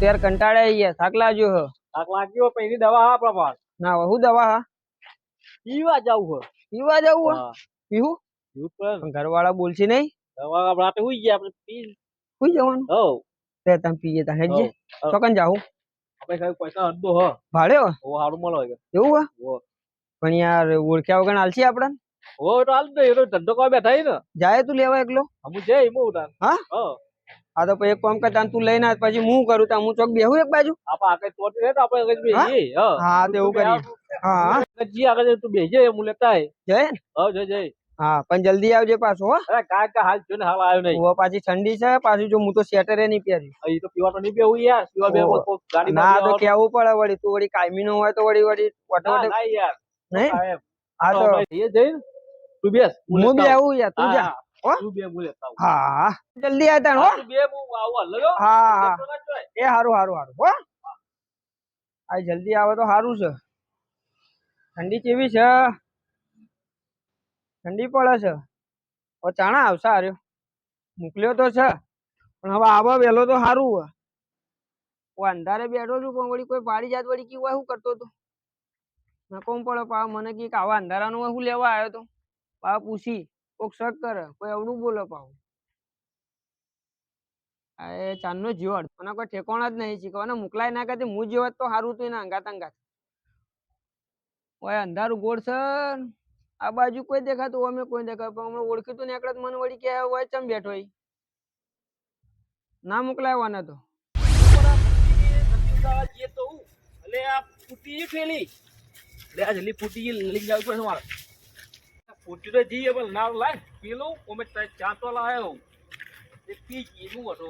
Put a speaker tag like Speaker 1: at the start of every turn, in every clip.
Speaker 1: यार कंटाळे आहे થાક લાગ્યો હ
Speaker 2: થાક લાગ્યો પછી દવા આપણા પાસ
Speaker 1: ના હું દવા હા
Speaker 2: પીવા જાવું
Speaker 1: પીવા જવું
Speaker 2: હે
Speaker 1: હે પીવું
Speaker 2: પીવું પણ
Speaker 1: ઘરવાળા બોલશે નહીં
Speaker 2: દવા આપણે હુઈ ગયા આપણે પી
Speaker 1: હુઈ જવાનું
Speaker 2: હો
Speaker 1: તે તમે પીએ તા હેજે ચોકન જાવું
Speaker 2: આપણે કઈ પૈસા અડધો હ
Speaker 1: ભાડે હો
Speaker 2: ઓ હારું મળે
Speaker 1: એવું હે
Speaker 2: ઓ
Speaker 1: પણ યાર ઓળખ્યા વગર આલસી આપડન
Speaker 2: ઓ તો હાલ દે એ ધંધો કોઈ બેઠા હી ને
Speaker 1: જાય તું લેવા એકલો
Speaker 2: હમુ જઈ મુ ઉતાર
Speaker 1: હા
Speaker 2: હો
Speaker 1: આ તો પછી એક કામ કરતા તું લઈને આવ પછી હું કરું તા હું ચોક બેહું એક બાજુ
Speaker 2: આપણે આકે તોટ રે તો આપણે કઈ બેહી હ
Speaker 1: હા તો એવું કરીએ હા
Speaker 2: જી આગળ તું બેહજે મુ લેતા હે
Speaker 1: જય
Speaker 2: હો જય
Speaker 1: હા પણ જલ્દી આવજે પાછો હો
Speaker 2: અરે કાકા હાલ જો ને હાલ આવ્યો નહીં
Speaker 1: ઓ પાછી ઠંડી છે પાછું જો હું તો સ્વેટરે નહીં પહેર્યું
Speaker 2: અહીં તો પીવા તો નહીં બેહું યાર પીવા બે ગાડી
Speaker 1: ના તો કેવું પડે વળી તું વળી કાયમી નો હોય તો વળી વટો
Speaker 2: ના યાર
Speaker 1: નહીં હા તો
Speaker 2: એ જઈ તું બેસ
Speaker 1: હું બી આવું યાર તું જા હો
Speaker 2: તું બે મુ લેતા
Speaker 1: હા જલ્દી આવતા હો
Speaker 2: તું બે મુ આવું હલ્લો
Speaker 1: હા એ હારું હારું હારું હો આ જલ્દી આવે તો સારું છે ઠંડી કેવી છે ઠંડી પડે છે ઓ ચાણા આવશે હાર્યો મોકલ્યો તો છે પણ હવે આવા વહેલો તો સારું હોય ઓ અંધારે બેઠો છું પણ વળી કોઈ પાડી જાત વળી કેવું શું કરતો હતો નકોમ પડે પા મને કઈક આવા અંધારાનું શું લેવા આવ્યો તો પા પૂછી કોક શક કરે કોઈ અવડું બોલે પાવ એ ચાંદનો જીવડ મને કોઈ ઠેકોણા જ નહીં શીખવાને મોકલાય ના કરતી હું જીવત તો સારું હતું એના અંગાત અંગાત ઓય અંધારું ગોળ છે આ બાજુ કોઈ દેખાતું અમે કોઈ દેખાય પણ હમણાં ઓળખીતું ને એકડે મને વળી કે હોય ચમ બેઠો ના મોકલાવવાના તો
Speaker 2: એટલે આ ફૂટી ફેલી લે આ જલ્દી ફૂટી લઈ જાવ પડે મારે ફૂટી તો જઈએ પણ ના લાય પેલો ઓમે ચા તો લાયો એ પી ગયું હતો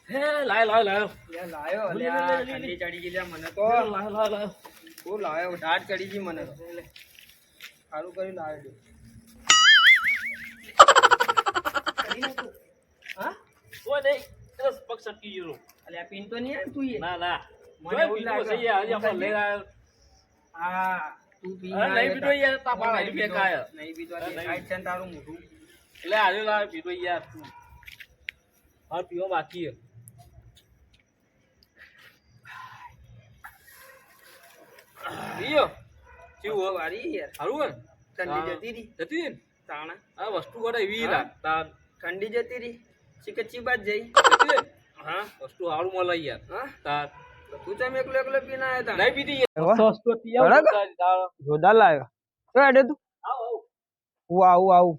Speaker 2: હે લાયો
Speaker 1: લાયો લે ઠંડી ચડી ગઈ લે મને તો
Speaker 2: લાયો
Speaker 1: ઓ લાયો ઢાટ ચડી ગઈ મને સારું કરી લાવ્યો હા
Speaker 2: કોઈ નહીં બસ પગ સટકી ગયો
Speaker 1: અલે આ પીન તો નહીં આવે તું
Speaker 2: ના
Speaker 1: મને એવું લાગે
Speaker 2: છે આજે આપણે લઈ આવ્યો
Speaker 1: હા તું પી
Speaker 2: નહીં પીતો યાર તાપા લાવી બેકાય
Speaker 1: નહીં પીતો સાઈડ છે તારું મોઢું
Speaker 2: એટલે આજે લાવ પીતો યાર તું હા પીવો બાકી પીયો
Speaker 1: કેવું વારી યાર
Speaker 2: હારું
Speaker 1: ઠંડી જતી
Speaker 2: જતી
Speaker 1: ને તાણા
Speaker 2: આ વસ્તુ કોડે એવી તા
Speaker 1: ઠંડી જતી રહી ચીકચી બાદ જઈ
Speaker 2: હા વસ્તુ હારું મળે યાર
Speaker 1: હા
Speaker 2: તા
Speaker 1: તું તમે એકલો એકલો પીને આવ્યા તા
Speaker 2: નહીં પીતી સસ્તો તિયા
Speaker 1: જોરદાર લાવ્યો તો એડે તું આવું આવું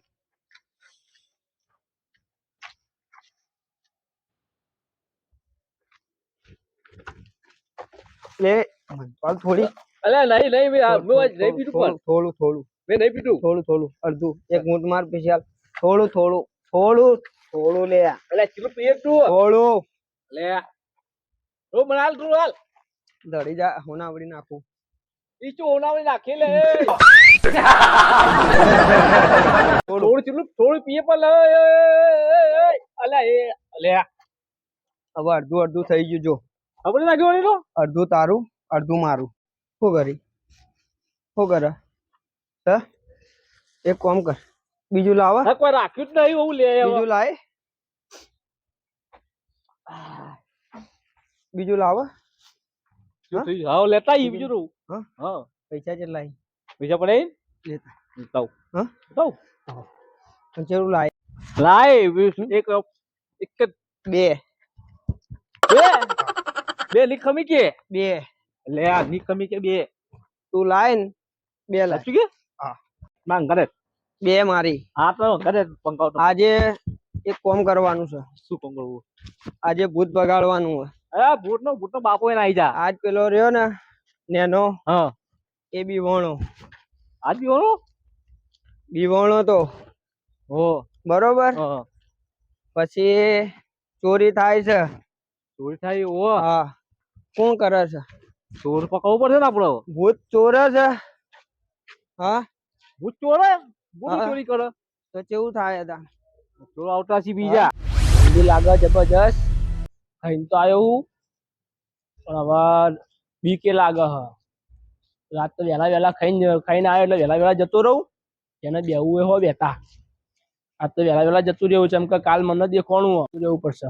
Speaker 1: લે પાલ થોડી
Speaker 2: અલે નહીં નહીં પીતું
Speaker 1: થોડું
Speaker 2: મેં નહીં પીતું
Speaker 1: થોડું અડધું એક મૂઠ માર પછી થોડું લે
Speaker 2: અલે ચીલું પીએ તું
Speaker 1: થોડું
Speaker 2: લે ઓ મનાલ તું હાલ
Speaker 1: દડી જા હોનાવડી નાખું
Speaker 2: ઈ ચો ઓનાવડી નાખી લે થોડું પીએ પણ અલે લે
Speaker 1: હવે અડધું થઈ ગયું જો
Speaker 2: ખબર નાખ્યો તો
Speaker 1: અડધું તારું અડધું મારું શું કરે એક કામ કર બીજું લાવ
Speaker 2: કોઈ રાખ્યું જ નહીં હું લે
Speaker 1: બીજું લાય બીજું લાવ
Speaker 2: હા લેતા ઈ બીજું હા
Speaker 1: પૈસા કેટલા
Speaker 2: પૈસા પડે
Speaker 1: લેતા
Speaker 2: તાવ
Speaker 1: પંચેરું લાય
Speaker 2: એક
Speaker 1: બે
Speaker 2: લીખમી કે
Speaker 1: બે
Speaker 2: લે આ લીખમી કે બે
Speaker 1: તું લાય ને બે લાય
Speaker 2: કે હા માંગ કરે
Speaker 1: બે મારી
Speaker 2: હા તો કરે પંકાવ
Speaker 1: આજે એક કામ કરવાનું છે
Speaker 2: શું કામ કરવું
Speaker 1: આજે ભૂત બગાડવાનું છે
Speaker 2: અરે ભૂત નો બાપો એને આવી જા
Speaker 1: આજ પેલો રહ્યો ને નેનો
Speaker 2: હા
Speaker 1: એ બીવણો
Speaker 2: આજ બીવણો
Speaker 1: તો
Speaker 2: હો
Speaker 1: બરોબર પછી ચોરી થાય છે
Speaker 2: ચોરી થાય ઓ
Speaker 1: હા કોણ કરે છે
Speaker 2: ચોર પકડવું પડશે ને આપડે
Speaker 1: ભૂત ચોરે છે હા
Speaker 2: ભૂત ચોરે ભૂત ચોરી કરે
Speaker 1: તો કેવું થાય હતા
Speaker 2: ચોર આવતા છે બીજા
Speaker 1: લાગે જબરજસ્ત
Speaker 2: ખાઈને તો આવ્યો હું પણ હવે બીકે લાગે હ રાત તો વહેલા ખાઈને આવ્યો એટલે વહેલા જતો રહું. એને બેવું હોય હો બેતા. આજ તો વહેલા જતું રહેવું છે, એમ કે કાલ મને દેખવાનું રહેવું પડશે.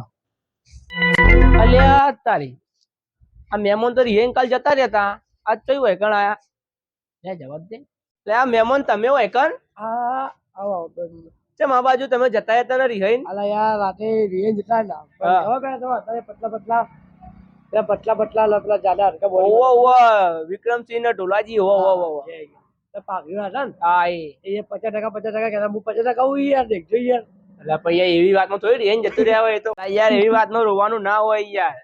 Speaker 2: અલ્યા તારી આ મહેમાન તો રિહેન કાલ જતા રહેતા, આજ કયું વૈકણ આયા? જવાબ દે. એટલે આ મહેમાન તમે વૈકણ?
Speaker 1: હા આવો
Speaker 2: ચમ આ બાજુ તમે જતા હતા ને રિહાઈન?
Speaker 1: અલા યાર રાતે રિહેન જતા ના અત્યારે પતલા લપલા જાડા હરકા બોલી
Speaker 2: ઓવો વિક્રમસિંહ ને ઢોલાજી હો
Speaker 1: પાઘ્યો હતા ને
Speaker 2: હા
Speaker 1: એ 50% કહેતા હું 50% હું યાર દેખજો યાર.
Speaker 2: એટલે પછી એવી વાતમાં થોડી રિહાઈન જતું રહ્યા હોય તો યાર, એવી વાતમાં રોવાનું ના હોય યાર.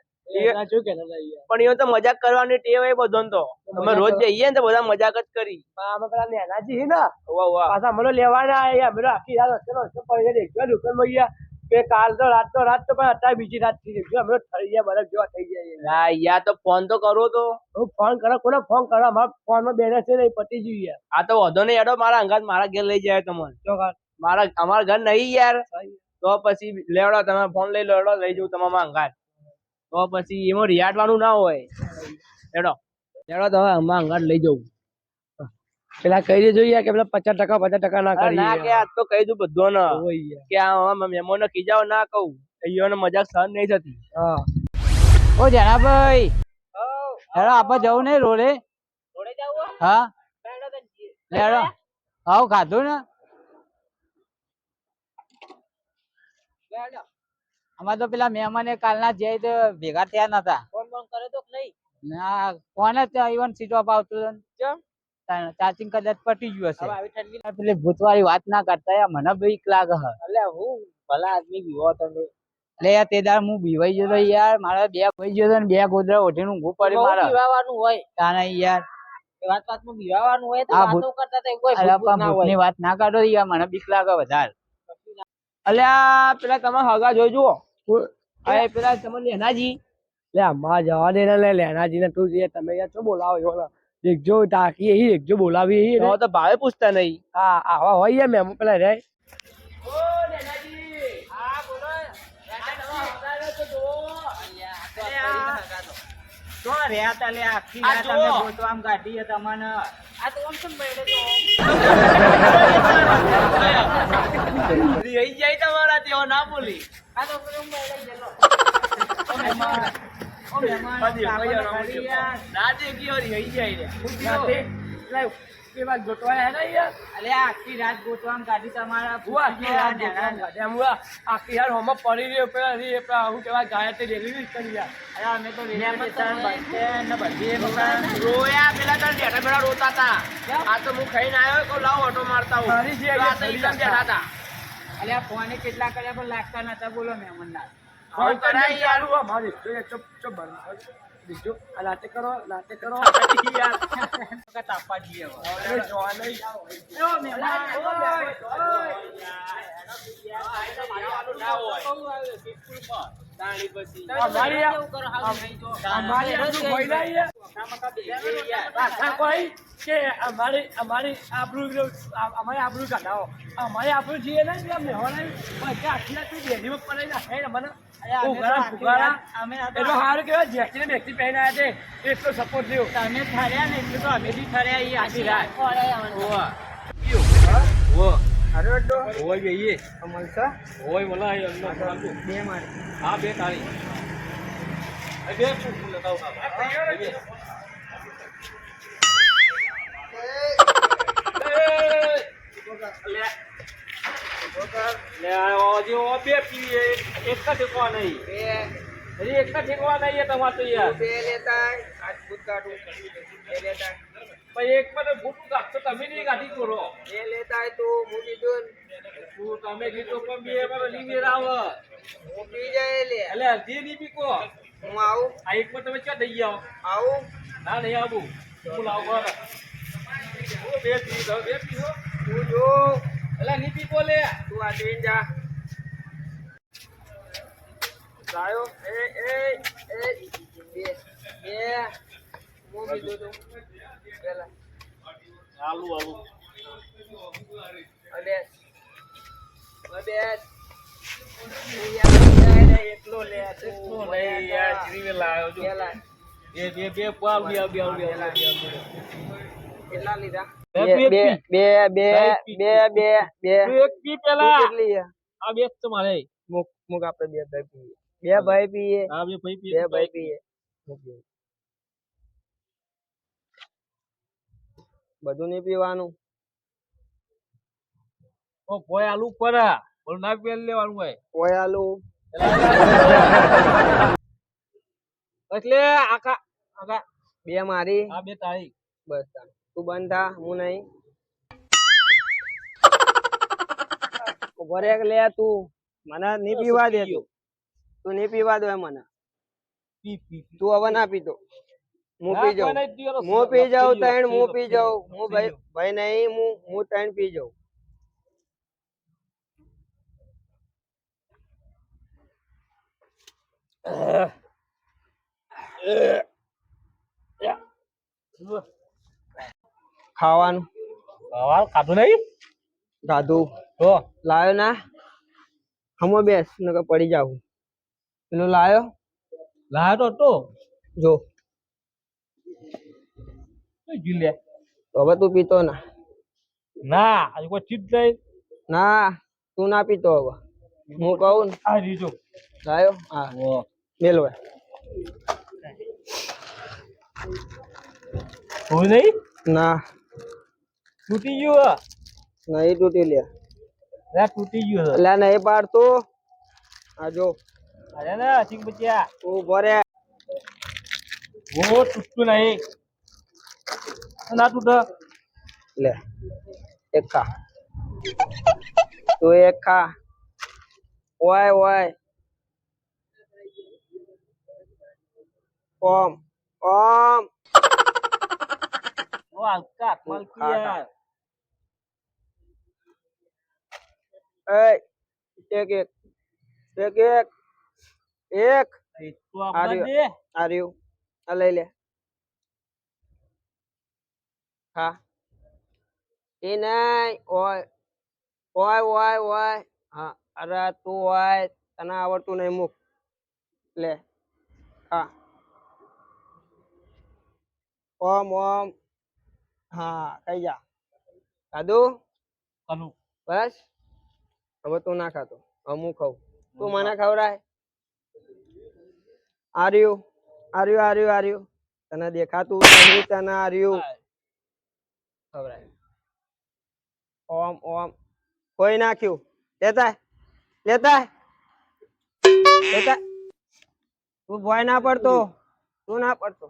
Speaker 1: શું કહેતા હતા યાર?
Speaker 2: પણ એ તો મજાક કરવાની ટેવ એ બધો તો અમે રોજ જઈએ ને તો બધા મજાક જ કરી.
Speaker 1: આમાં પેલા નેનાજી હી ને
Speaker 2: વાહ
Speaker 1: પાછા અમે લેવાના આયા, અમે આખી રાત હસતો પડી દેખજો દુકાનમાં ગયા. કે કાલ તો રાત તો પણ અત્યારે બીજી રાત થઈ દેખજો અમે થઈ ગયા બરફ જેવા થઈ ગયા.
Speaker 2: હા યાર તો ફોન તો કરો તો.
Speaker 1: હું ફોન કરો, કોને ફોન કરો? અમારા ફોનમાં બેલેન્સ છે નહીં, પતી ગયું યાર.
Speaker 2: આ તો વધો નહીં યાડો, મારા અંગાત મારા ઘેર લઈ જાય તમને. અમારા ઘર નહીં યાર, તો પછી લેવડો તમે ફોન લઈ લેવડો, લઈ જવું તમારા અંગાત. તો પછી એમાં રિયાડવાનું ના હોય. લેડો તમે અમારા અંગાત લઈ જવું.
Speaker 1: પેલા કહી દેજો યાર કે પેલા 50% ના કરી.
Speaker 2: ના કે આજ તો કહી દઉં બધો ને કે આ મહેમાનો ખીજાવ ના કહું, અહીંયાને મજાક સહન નહીં થતી.
Speaker 1: ઓ જણાભાઈ, હેડો આપણે જવું નહીં રોડે? હા હેડો. હાવ ખાધું ને? અમારે તો પેલા મહેમાને કાલના જે ભેગા થયા નતા. ફોન કરે તો નહીં ના, ફોન જ ઇવન સ્વિચ ઓફ આવતું. ચાર્જિંગ કદાચ પટી ગયું હશે. પેલી ભૂતવાળી વાત ના કરતા યાર, મને બીક લાગે હે. એટલે હું ભલા આદમી બીવો તમે. એટલે યાર તે દાડ હું બીવાઈ ગયો યાર, મારા બે ભાઈ ગયો ને 2 ગોદરા ઓઢીને ઊંઘું પડી. મારે બીવાનું હોય તાને યાર, વાતમાં બીવાનું હોય તો વાતો કરતા હતા કોઈ ભૂતની વાત ના કાઢો યાર, મને બીક લાગે વધારે.
Speaker 2: અલ્યા પેલા તમે હગા જોજો. અરે પેલા તમે લેનાજી
Speaker 1: લે અમાર જવા દે ને. લે લેનાજી ને તું તમે યાર શું બોલાવો છો? દેખજો ટાકી એ દેખજો બોલાવી
Speaker 2: તો ભાવે પૂછતા નહીં.
Speaker 1: હા આવા હોય યાર મેમ પેલા રે.
Speaker 2: ના બોલી
Speaker 1: આખી રાત ગોતવામાં કાઢી તમારા આખી યાર હોમાં પડી રહ્યો પેલા હું કેવાય ગાયત્રી રેલી કરી યાર. અમે તો
Speaker 2: રોયા પેલા તાર બેઠા બેઠા રોતા હતા. આ તો હું ખાઈને આવ્યો તો લાવો ઓટો મારતા હું બેઠા હતા.
Speaker 1: અલ્યા ફોને કેટલા કર્યા પણ લાગતા નતા. બોલો મહેમાનદાર
Speaker 2: ફોન કરાય યાર.
Speaker 1: મારે ચપ દીજો આ લાતે કરો યાર તાપા જીએ હવે જોવા નહીં ઓ મહેમાન અમારી આબરૂ કાઢાવો. અમારે આબરૂ છીએ ને આખી ડેરીમાં પડાઈ નાખે મને. સારું કેવાય જેટલી વ્યક્તિ પહેરી આવ્યા છે એટલો સપોર્ટ થયો. તમે ઠર્યા ને એટલે તો અમે બી ઠર્યા એ આખી રાત.
Speaker 2: બે મારી હા બે તારી બે તમે નહીં ગાડી કરો એ લેતા તો હું કીધું તમે કીધું પણ બે નહીં મેળાવ હું પી જાય લે એટલે હજી નહીં પીકો હું આવું આ એક તમે ક્યાં દઈ જાઓ આવું ના નહીં આવું હું લાવું બે પી દો બે પીવો તું જો એટલે નહીં પીકો લે તું આ દઈ જા લાયો એ બે હું કીધું તું પેલા આલુ અને એકલો લે યાર શ્રી લાવ્યો જો બે પાવ બે
Speaker 1: કેટલા લીધા?
Speaker 2: બે
Speaker 1: બે
Speaker 2: પી.
Speaker 1: બે બે બે બે બે
Speaker 2: તું એક પી
Speaker 1: તું
Speaker 2: પેલા
Speaker 1: કેટલી છે?
Speaker 2: આ બે જ તમારે
Speaker 1: મુક મુક આપણે બે ભાઈ પીએ. બે ભાઈ પીએ.
Speaker 2: આ બે ભાઈ પી
Speaker 1: બે ભાઈ પીએ. મુક બે. બધું નહીં પીવાનું.
Speaker 2: ઓ ભોય આલુ પર બોલ ના પેલ લેવાનું હોય
Speaker 1: કોઈ આલુ
Speaker 2: એટલે આખા
Speaker 1: બે મારી.
Speaker 2: આ બે તારી
Speaker 1: બસ તાર. તું બંધ થા, હું નહીં. ઉભો રે કે લે તું. મને નહીં પીવા દે તું. તું નહીં પીવા દે મને.
Speaker 2: પી
Speaker 1: તું હવે ના પીતો. હું પી જાઉં.
Speaker 2: નહીં પીવાનો
Speaker 1: હું પી જાઉં
Speaker 2: પી
Speaker 1: ત્રણ. હું
Speaker 2: લો,
Speaker 1: પી
Speaker 2: પી
Speaker 1: જાઉં.
Speaker 2: લો,
Speaker 1: હું
Speaker 2: પી
Speaker 1: ભાઈ
Speaker 2: લો.
Speaker 1: ભાઈ નહીં. હું ત્રણ પી જાઉં. ખાવાનું
Speaker 2: સવાલ ખાધું નહીં
Speaker 1: ગાધું
Speaker 2: તો
Speaker 1: લાયો ના. હમો બેસ નકર પડી જાવ. પેલો લાયો
Speaker 2: લાયો તો
Speaker 1: જો.
Speaker 2: જી લે
Speaker 1: તો હવે તું પીતો ના.
Speaker 2: ના આજે કોઈ ચીજ નહીં
Speaker 1: ના તું ના પીતો હવે. હું કહું ને.
Speaker 2: આ રીજો
Speaker 1: લાયો હા
Speaker 2: ઓ
Speaker 1: મેલો
Speaker 2: કોઈ નહીં
Speaker 1: ના
Speaker 2: તૂટી ગયું
Speaker 1: નહીં તૂટી લે.
Speaker 2: લે તૂટી ગયું
Speaker 1: એટલે નહીં પાડતો. આ જો
Speaker 2: અરે ને સિંગ બચ્યા
Speaker 1: તું ઉભો રે.
Speaker 2: ઓ તૂટતું નહીં ના તૂટ
Speaker 1: લે એક ખા. તું એક ખા. ઓય ઓય ઓમ ઓમ.
Speaker 2: ઓ હલકા મલકી યાર
Speaker 1: એ એક એક એક એક એક
Speaker 2: તો આપણા દે
Speaker 1: આ રહ્યું. આ લઈ લે. હા એ નહીં. ઓય ઓય ઓય ઓય. હા અરે તું ઓય તને આવડતું નહીં. મૂક લે. હા ઓમ ઓમ. હા કઈ જા. ખાધું
Speaker 2: કનું
Speaker 1: બસ. હવે તું ના ખાતો. હવે હું ખાઉં. તું મને ખવડાય. આર્યું આર્યું આર્યું આર્યું. તને દેખાતું નહીં. તને આર્યું ખવડાય. ઓમ ઓમ. કોઈ નાખ્યું. લેતા લેતા લેતા. તું ભોય ના પડતો. તું ના પડતો.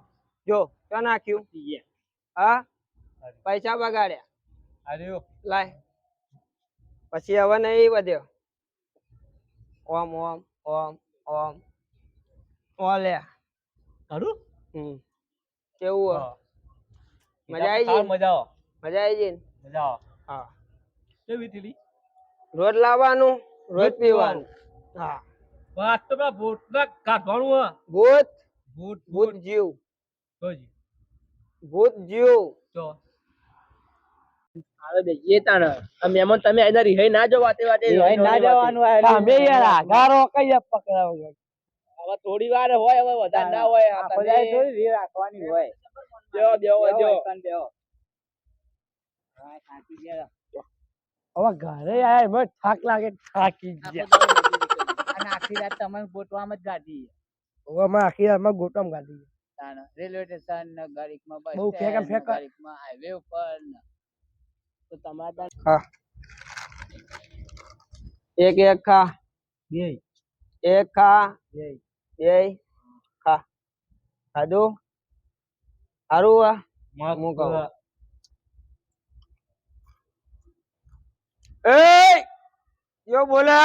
Speaker 1: જો ક્યાં નાખ્યું. હા પૈસા બગાડ્યા.
Speaker 2: અરે
Speaker 1: લાય પછી હવે નહીં વધ્યો. ઓમ ઓમ ઓમ ઓમ. ઓ લે.
Speaker 2: કરું
Speaker 1: કેવું હે? મજા આવી ગઈ.
Speaker 2: મજા આવો
Speaker 1: મજા આવી ગઈ ને?
Speaker 2: મજા આવો
Speaker 1: હા
Speaker 2: કેવી થીલી
Speaker 1: રોજ લાવવાનું રોજ પીવાનું. હા
Speaker 2: વાત તો પેલા ભૂતના કાઢવાનું હે
Speaker 1: ભૂત
Speaker 2: ભૂત
Speaker 1: ભૂત જીવ
Speaker 2: જોજી
Speaker 1: ભૂત જીવ.
Speaker 2: તો
Speaker 3: હવે બેસીએ તાણ આ મહેમાન તમે આયના રિહાઈ ના જાવ વાતે વાતે
Speaker 1: રિહાઈ ના જવાનું આ
Speaker 3: અમે યાર
Speaker 1: આગારો કઈ પકડાવ.
Speaker 3: હવે થોડી વાર હોય હવે વધારે ના હોય આ તમે
Speaker 1: થોડી રે રાખવાની હોય.
Speaker 3: બેહો બેહો બેહો
Speaker 1: હવે ઘરે આયા એમાં થાક લાગે. થાકી ગયા.
Speaker 3: અને આખી રાત તમને ગોટવામાં જ ગાડી
Speaker 1: હવે અમે આખી રાતમાં ગોટમ ગાધી.
Speaker 3: તાણ રેલવે સ્ટેશન ને ગાડીમાં બસ
Speaker 1: બહુ ફેંકા ફેંકા.
Speaker 3: ગાડીમાં હાઈવે ઉપર ને તો તમારે
Speaker 1: હા એક એક ખા.
Speaker 2: બે
Speaker 1: એક ખા.
Speaker 2: બે
Speaker 1: બે ખા. ખાધું સારું હે.
Speaker 2: મત
Speaker 1: હું કહું. એ યો બોલે.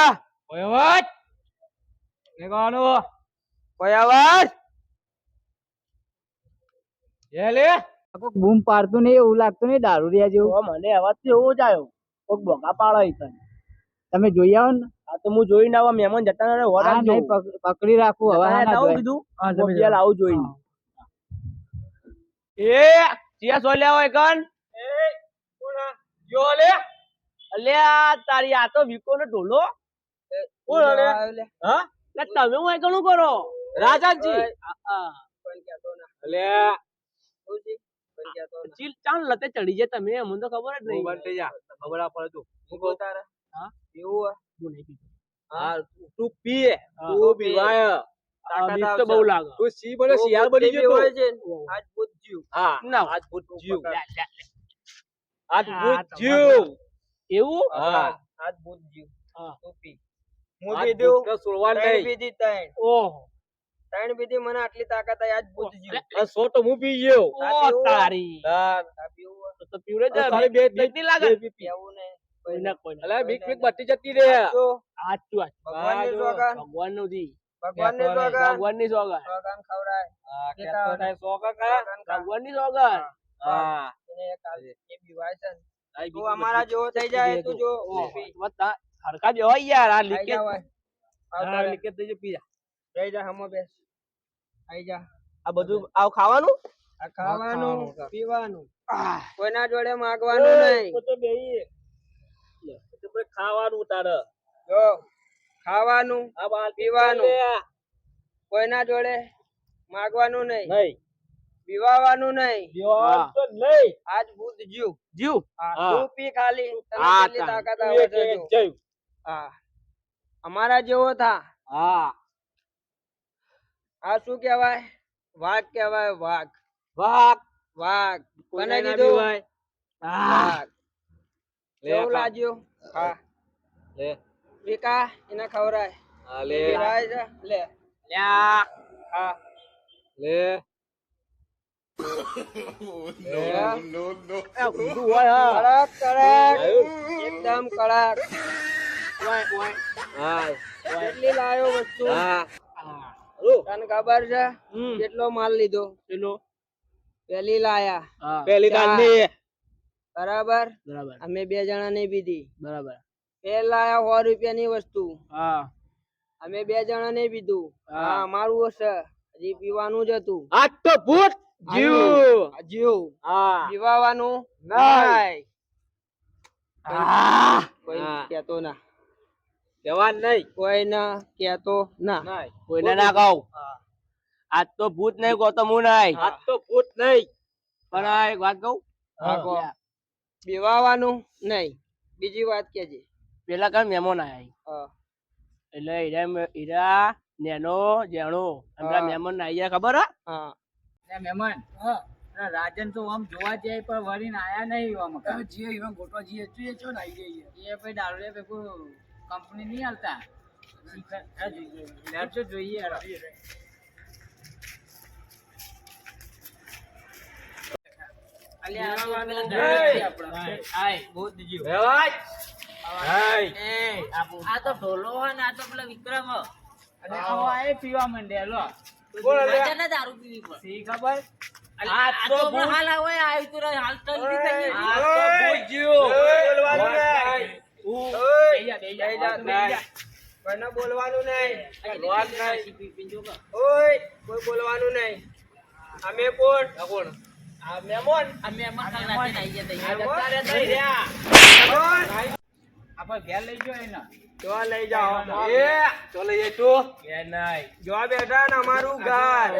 Speaker 2: ઓય વાત ને ગાનો
Speaker 1: કોઈ અવાજ.
Speaker 2: એ લે
Speaker 3: કોઈ બૂમ પાડતું નહીં એવું લાગતું નહીં દારૂડિયા જેવું મને અવાજ તો એવો જ આવ્યો કોઈક બોગા પાડો ઈકન તમે જોઈ આવો ને આ તો હું જોઈને આવા મહેમાન જતા રહે હોરા નહીં પકડી રાખું હવે હા ના કીધું મોબાઈલ આવું જોઈને એ ચિયા સોલ્યા હોય કન
Speaker 2: એ કોણ યો લે
Speaker 3: અલ્યા તારી આ તો વિકો નો ઢોલો
Speaker 2: કોણ લે હા
Speaker 3: એટલે તમે હું ઘણું કરો
Speaker 2: રાજાજી
Speaker 1: પણ કહેતો ના.
Speaker 2: એટલે
Speaker 1: શું છે? કોઈ કહેતો ના.
Speaker 2: ચીલ ચાલ લતે ચડી જાય તમે મને તો ખબર જ નહીં
Speaker 3: બંધ થઈ જા ખબર આ પડે તું
Speaker 1: હું કહું તારે?
Speaker 2: હા?
Speaker 1: એવું હે?
Speaker 2: હું નહીં પીતો.
Speaker 3: હા તું પીએ
Speaker 2: હા.
Speaker 3: તું પીવાય
Speaker 1: તાકાત
Speaker 2: બીક તો
Speaker 1: આવશે.
Speaker 2: બહુ લાગે
Speaker 3: તું સી બને
Speaker 1: તો
Speaker 3: શિયાળ
Speaker 1: બુદ્ધિ
Speaker 3: બની ગયો
Speaker 1: હોય
Speaker 3: તો.
Speaker 1: છે ને, આજ બુદ્ધ જીવ.
Speaker 3: હા
Speaker 2: ના
Speaker 3: આજ ભૂત જીવ
Speaker 1: પકડ.
Speaker 3: આજ
Speaker 2: હા,
Speaker 3: ભૂત
Speaker 2: તમારે
Speaker 3: જીવ
Speaker 2: એવું
Speaker 3: હા
Speaker 1: આજ બુદ્ધ જીવ.
Speaker 2: હા.
Speaker 1: તું પી. હું
Speaker 3: આજ
Speaker 1: પીધું.
Speaker 3: ભૂતને છોડવા
Speaker 1: ત્રણ
Speaker 3: નહીં
Speaker 1: પીધી ત્રણ.
Speaker 2: ઓહો
Speaker 1: ત્રણ પીધી મને આટલી તાકાત આવી આજ બુદ્ધ જીવ.
Speaker 3: આ સો તો હું પી ગયો
Speaker 1: આ પીવું?
Speaker 2: તારી
Speaker 3: તાર
Speaker 1: આ પીવું હે?
Speaker 2: તો પીવડે જ
Speaker 3: તારી બે
Speaker 2: બીક નહીં લાગે
Speaker 3: બે પી
Speaker 1: એવું નહીં.
Speaker 2: કોઈને કોઈને
Speaker 3: અલે બીક બીક બટી જતી રે
Speaker 1: જો,
Speaker 2: આચું
Speaker 1: ભગવાનની
Speaker 3: જો.
Speaker 1: સોગંદ.
Speaker 2: ભગવાનનું દી
Speaker 1: ભગવાનની
Speaker 3: કહેતો નહીં.
Speaker 1: સોગંદ.
Speaker 2: ભગવાનની સોગંદ
Speaker 1: સોગંદ ખવડાય.
Speaker 3: હા
Speaker 1: કે
Speaker 3: કેતો નહીં સો કાકા
Speaker 1: સોગંદ ખા.
Speaker 2: ભગવાનની સોગંદ
Speaker 3: હા
Speaker 1: એને એક આલ. એ બીવાય છે ને.
Speaker 3: આઈ
Speaker 1: તું
Speaker 3: બીક
Speaker 1: અમારા જેવો થઈ જાય તું જો.
Speaker 2: ઓહો,
Speaker 1: પી.
Speaker 2: બધા હરખા જ હોય યાર આ
Speaker 1: આઈ
Speaker 2: લીકેજ
Speaker 1: જા ભાઈ. આવ
Speaker 3: હા
Speaker 1: તારે.
Speaker 3: લીકેજ થઈ જાય પી જા
Speaker 1: જઈ જા હમો બેસ. આઈ જા.
Speaker 3: આ બધું આવ ખાવાનું
Speaker 1: આ ખાવાનું
Speaker 3: ખાવાનું.
Speaker 1: પીવાનું
Speaker 2: આહ,
Speaker 1: કોઈના જોડે માંગવાનું નહીં.
Speaker 3: તો બેહી તો પછી ખાવાનું તારે
Speaker 1: જો ખાવાનું
Speaker 3: આ બાર
Speaker 1: પીવાનું. કોઈના જોડે માંગવાનું નહીં.
Speaker 3: નહીં
Speaker 1: પીવાનું નહીં.
Speaker 3: દેવાનું
Speaker 2: હા.
Speaker 3: તો નહીં
Speaker 1: આજ બુદ્ધ જીવ.
Speaker 2: જીવ
Speaker 3: હા.
Speaker 1: તું પી ખાલી તને
Speaker 2: હા,
Speaker 1: કેટલી
Speaker 2: તાન.
Speaker 1: તાકાત
Speaker 3: તું
Speaker 1: આવે
Speaker 3: એક
Speaker 1: છે
Speaker 3: એક
Speaker 1: જો.
Speaker 3: જઈ
Speaker 1: હા અમારા જેવો થા.
Speaker 2: હા
Speaker 1: આ શું કહેવાય? વાઘ કહેવાય વાઘ.
Speaker 2: વાહ
Speaker 1: વાઘ કોને
Speaker 3: કોઈને ના
Speaker 1: કીધું?
Speaker 3: પીવાય.
Speaker 2: આહ,
Speaker 1: વાઘ.
Speaker 3: લે
Speaker 1: કેવું
Speaker 3: ખા.
Speaker 1: લાગ્યું? હા
Speaker 3: લે
Speaker 1: પીકા એને ખવરાય.
Speaker 3: હા લે
Speaker 1: પીવાય છે લે.
Speaker 2: લ્યા
Speaker 1: હા
Speaker 3: લે
Speaker 2: આ ઊંધું હોય હા
Speaker 1: કડક કડક એકદમ કડક.
Speaker 2: ઓય ઓય
Speaker 3: હા
Speaker 1: કેટલી લાયો વસ્તુ?
Speaker 3: હા
Speaker 2: આહ,
Speaker 1: તને ખબર છે
Speaker 2: હમ
Speaker 1: કેટલો માલ લીધો?
Speaker 2: પેલો
Speaker 1: પેલી લાયા
Speaker 2: હા
Speaker 3: પેલી
Speaker 1: ચાર.
Speaker 3: દાંડી
Speaker 1: બરાબર.
Speaker 2: બરાબર
Speaker 1: અમે બે જણા નહીં પીધી.
Speaker 2: બરાબર
Speaker 1: પેલા લાયા 100 રૂપિયાની વસ્તુ.
Speaker 2: હા
Speaker 1: અમે બે જણા નહીં પીધું.
Speaker 2: હા.
Speaker 1: હા અમારું હશે. હજી પીવાનું જ હતું.
Speaker 3: આજ તો ભૂત જીવ
Speaker 1: આ જીવ
Speaker 3: હા
Speaker 1: પીવાનું
Speaker 3: નહીં.
Speaker 1: નહીં.
Speaker 2: આહ,
Speaker 1: કોઈ
Speaker 3: હા.
Speaker 1: કહેતો ના.
Speaker 3: જવાન નહીં
Speaker 1: કોઈ ના કહેતો ના.
Speaker 3: નહીં
Speaker 2: કોઈને ના કહું
Speaker 1: હા.
Speaker 2: આજ તો ભૂત નહીં ગોતો હું નહીં
Speaker 3: આજ તો ભૂત નહીં
Speaker 2: પણ આ એક વાત કહું
Speaker 1: હા, કહો. પીવાનું નહીં. બીજી વાત કેજે.
Speaker 2: પેલા કાલ મહેમાન આયા
Speaker 1: હા.
Speaker 2: એટલે હીરા નેનો જેણો
Speaker 1: હા.
Speaker 2: મહેમાન આવી ગયા ખબર હે
Speaker 1: હા
Speaker 3: મહેમાન રાજન તો આમ જોવા જાય પણ વળીને આયા નહીં આમ જીએ ઈવન ગોટવા જીએ તું ચો નાઈ જઈએ એ ભાઈ દારૂ ભેગું કંપની નહીં હાલતા લેટ જોઈએ
Speaker 4: આ તો ઢોલો હોય ને આ તો પેલા વિક્રમ હો.
Speaker 3: પીવા માંડે લો
Speaker 4: રાજાને દારૂ પીવી પડે.
Speaker 3: સી ખબર
Speaker 4: આ તો હમણાં હાલ આવે આવ્યું તું રે, હાલ તો લીધી થઈ ગઈ.
Speaker 3: આ તો ભૂત જીવ
Speaker 1: બોલવાનું નહીં.
Speaker 3: બેહી જા, બેહી જા.
Speaker 1: બેહી જા, બેહી જા. કોઈને બોલવાનું નહીં.
Speaker 3: વાત નહીં.
Speaker 4: પાછી પી પીને જો કે.
Speaker 1: ઓય કોઈ બોલવાનું નહીં. અમે કોણ?
Speaker 3: કોણ
Speaker 1: આ મહેમાન.
Speaker 4: આ મહેમાન કાલ રાતે ને આઈ ગયા તા.
Speaker 3: જતા રે તઈ રહ્યા
Speaker 1: મહેમાન.
Speaker 3: આપણે ઘેર લઈ જો એના
Speaker 1: જો લઈ જાઓ.
Speaker 3: એ
Speaker 1: તો લઈ જાય તું.
Speaker 3: ઘેર નહીં
Speaker 1: જો બેઠા ને અમારું ઘર.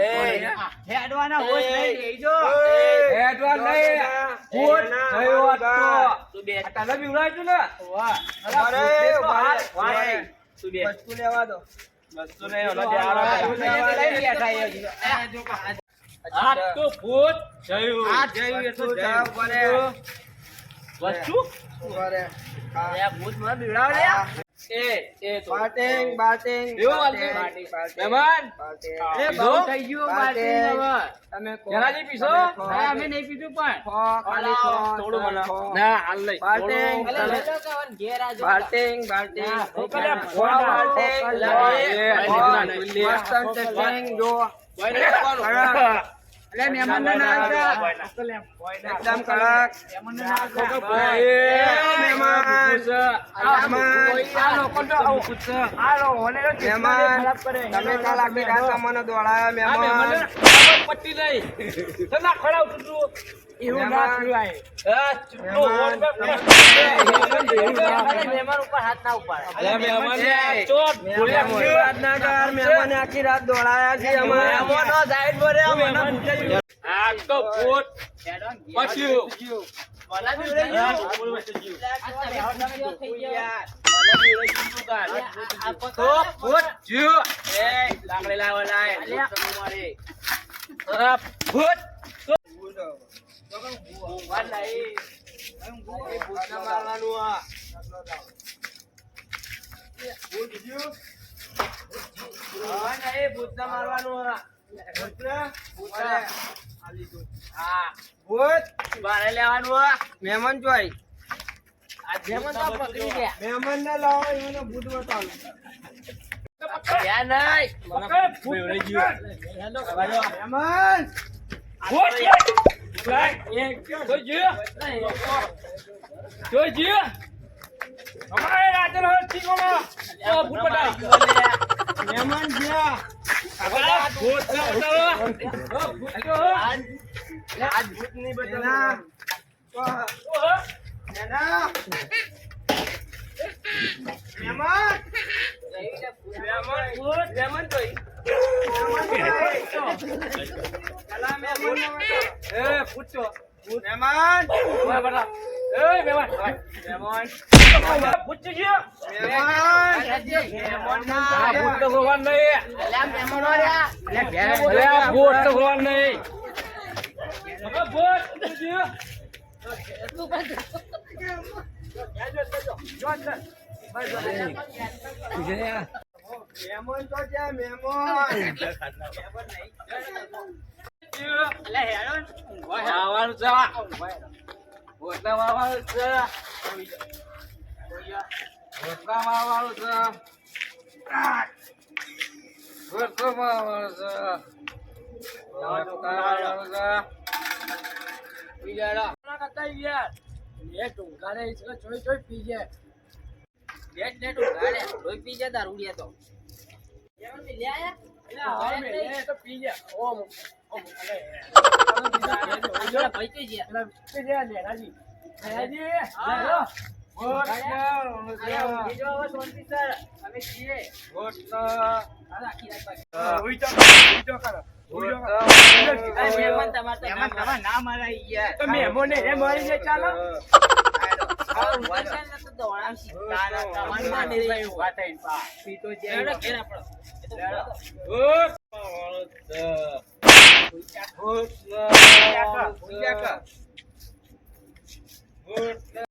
Speaker 3: હેડવાના હોશ નહીં લેજો
Speaker 1: ઓય.
Speaker 3: હેડવા
Speaker 1: જો
Speaker 3: નહીં
Speaker 1: બેઠા.
Speaker 3: ભૂત
Speaker 1: એના
Speaker 3: થયો
Speaker 1: અમારું ઘર.
Speaker 3: હતો
Speaker 4: તું બે
Speaker 3: આ તને બીવડાવ્યું તું ને વાહ
Speaker 1: અરે, ભાઈ.
Speaker 3: તું બે
Speaker 1: વસ્તુ લેવા દો.
Speaker 3: વસ્તુ નહીં ઓલો દેવાળો આ તો ભૂત થયું
Speaker 1: આ જયું એ તો જાવ પડે.
Speaker 3: વસ્તુ
Speaker 1: ઉભા રહે. હા.
Speaker 4: આ ભૂત મને બીવડાવે.
Speaker 3: એ તો
Speaker 1: બાલ્ટિંગ, બાલ્ટિંગ,
Speaker 3: એવું
Speaker 1: બાલ્ટિંગ,
Speaker 3: બાલ્ટિંગ.
Speaker 1: બાલ્ટિંગ,
Speaker 3: મહેમાન
Speaker 1: બાલ્ટિંગ.
Speaker 3: એ બહુ થઈ ગયું બાલ્ટિંગ હવે
Speaker 1: તમે ખો.
Speaker 3: જરાજી પીશો
Speaker 1: તમે ખો.
Speaker 3: અમે નહીં પીધું પણ
Speaker 1: ખો, ખાલી ખો.
Speaker 3: થોડું
Speaker 1: તમે
Speaker 3: મને
Speaker 1: ખો.
Speaker 3: ના હાલ નહીં
Speaker 1: બાલ્ટિંગ,
Speaker 4: અલે
Speaker 1: તમે-
Speaker 4: લઈ લો કે હવે ઘેર આજો.
Speaker 1: બાલ્ટિંગ, બાલ્ટિંગ.
Speaker 3: ખો,
Speaker 1: ખો,
Speaker 3: ખો,
Speaker 1: બાલ્ટિંગ,
Speaker 3: ખો,
Speaker 1: લે.
Speaker 3: ખો,
Speaker 1: ખો.
Speaker 3: ખો,
Speaker 1: મસ્ત ટેસ્ટિંગ જો.
Speaker 3: કડક. એટલે મહેમાનને ના આવતા.
Speaker 1: એકદમ કડક.
Speaker 3: મહેમાનને ના આવતા.
Speaker 1: ભાઈ, એ મહેમાન. મહેમાન. તમે કાલ આખી રાત અમને દોડાયા મહેમાન.
Speaker 3: પટ્ટી નહીં ના ખડાવતું તું એવું ના થયું
Speaker 4: મહેમાન ઉપર હાથ ના ઉપાડે.
Speaker 1: મહેમાન આખી રાત દોડાયા છે અમે.
Speaker 2: આ તો ભૂત પચ્યું.
Speaker 3: મને બી ઉડાઈ ગયું.
Speaker 2: આ ભૂત પચ્યું.
Speaker 3: તો ભૂત
Speaker 2: જ્યું.
Speaker 3: એ લાકડી લાવો લાય
Speaker 2: આ ભૂત
Speaker 3: ભગવાન નહીં એ ભૂતને મારવાનું આ ભગવાન નહીં ભૂતને મારવાનું આ હા
Speaker 1: ભૂત
Speaker 3: બારે લેવાનું આ
Speaker 1: મહેમાન જોઈ
Speaker 3: આ જેમન તો પકડી ગયા
Speaker 1: મહેમાન ના લાવો એને ભૂત બતાવો
Speaker 3: ત્યાં નહીં
Speaker 2: ભૂત
Speaker 3: હેલો
Speaker 1: મહેમાન
Speaker 2: ભૂત જોઈ અમારે રાતે ચીકોમાં ભૂત બતાવો.
Speaker 1: મહેમાન ગયા
Speaker 2: આ ભૂત બતાવો.
Speaker 3: આજ ભૂત નહીં
Speaker 1: એના
Speaker 3: બતાવવાનું
Speaker 1: એના મહેમાન
Speaker 3: ભૂત જેમન તો
Speaker 1: મહેમાન
Speaker 2: ભૂત ગયો.
Speaker 1: મહેમાન
Speaker 2: આ ભૂત તો ભગવાન નહીં. અરે આ ભૂત તો ભગવાન નહીં. હવે ભૂત ગયો.
Speaker 1: મહેમાન તો છે મહેમાન
Speaker 2: આવવાનું છે. ભૂતમાં આવવાનું છે. ભૂતમાં આવવાનું છે. ભૂતમાં આવવાનું છે. ભૂતમાં આવવાનું છે. ભૂત